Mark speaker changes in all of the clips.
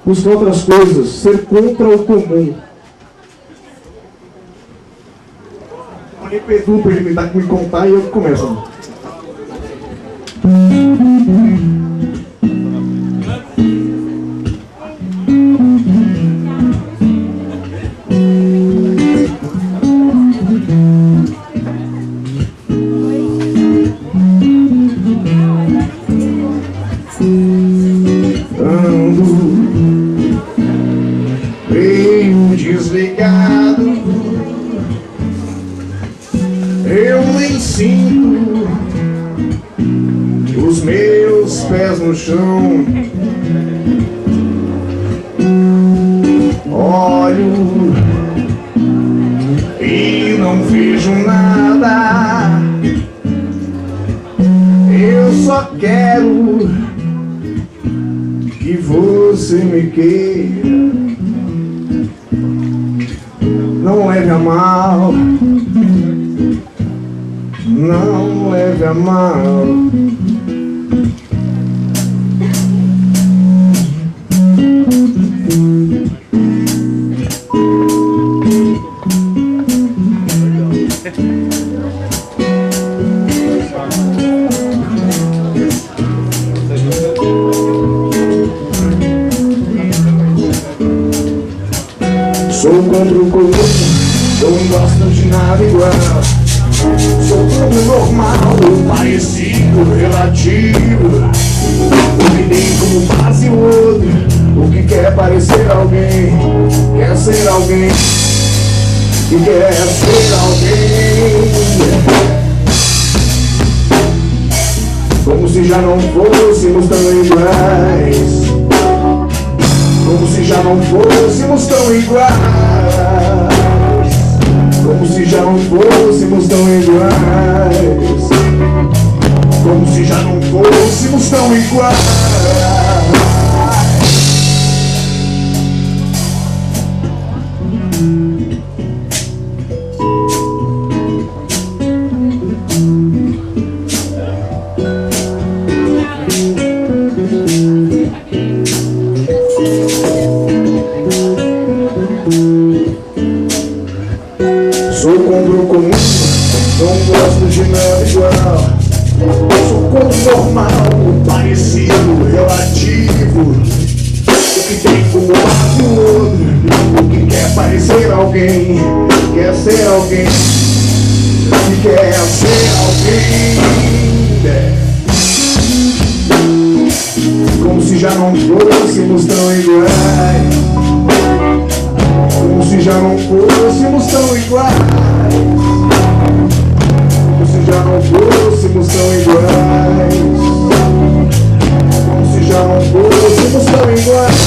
Speaker 1: buscar outras coisas, ser contra o comum. Olhei pro Edu pra ele me contar e eu começo.
Speaker 2: Meio desligado, eu nem sinto os meus pés no chão. Olho e não vejo nada. Eu só quero que você me queira. Não leve a mal, não leve a mal. Sou contra o comum, eu não gosto de nada igual. Sou contra o normal, o parecido, relativo. O que tem como base o outro, o que quer parecer alguém, quer ser alguém, e quer ser alguém. Como se já não fôssemos tão iguais. Como se já não fôssemos tão iguais. Como se já não fôssemos tão iguais. Como se já não fôssemos tão iguais. Sou contra o comum, não gosto de nada igual. Sou contra o normal, o parecido, relativo. O que tem como base o outro, o que quer parecer alguém, quer ser alguém, e quer ser alguém. Como se já não fôssemos tão iguais. Como se já não fôssemos tão iguais. Como se já não fôssemos tão iguais. Como se já não fôssemos tão iguais.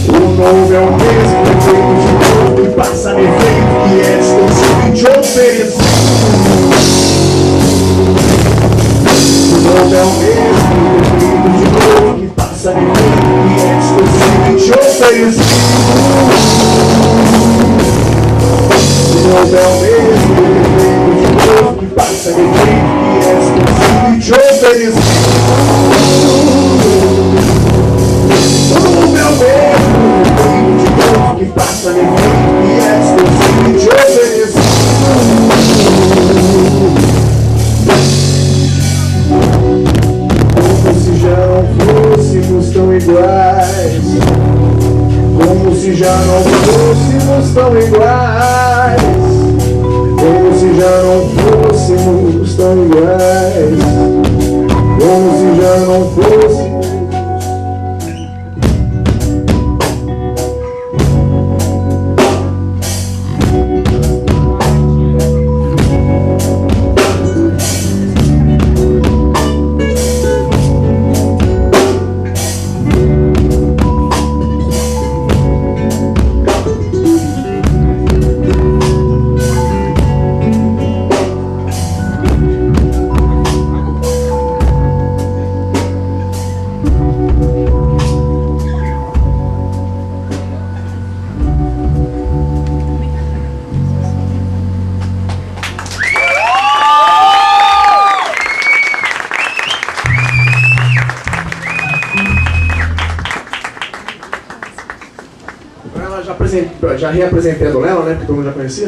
Speaker 2: O novo é o mesmo, efeito de novo e passa defeito que é extensivo te oferecer. O novo é o mesmo, efeito de novo que passa defeito que é extensivo te oferecer. O novo é o mesmo, efeito de novo que passa defeito que é extensivo te oferecer. O novo é o mesmo, efeito de novo que passa defeito que é extensivo te oferecer. Como se já não fôssemos tão iguais. Como se já não fôssemos tão iguais. Como se já não fôssemos tão iguais. Como se já não fôssemos. Ela já reapresentei a Donella, né? Porque todo mundo já conhecia.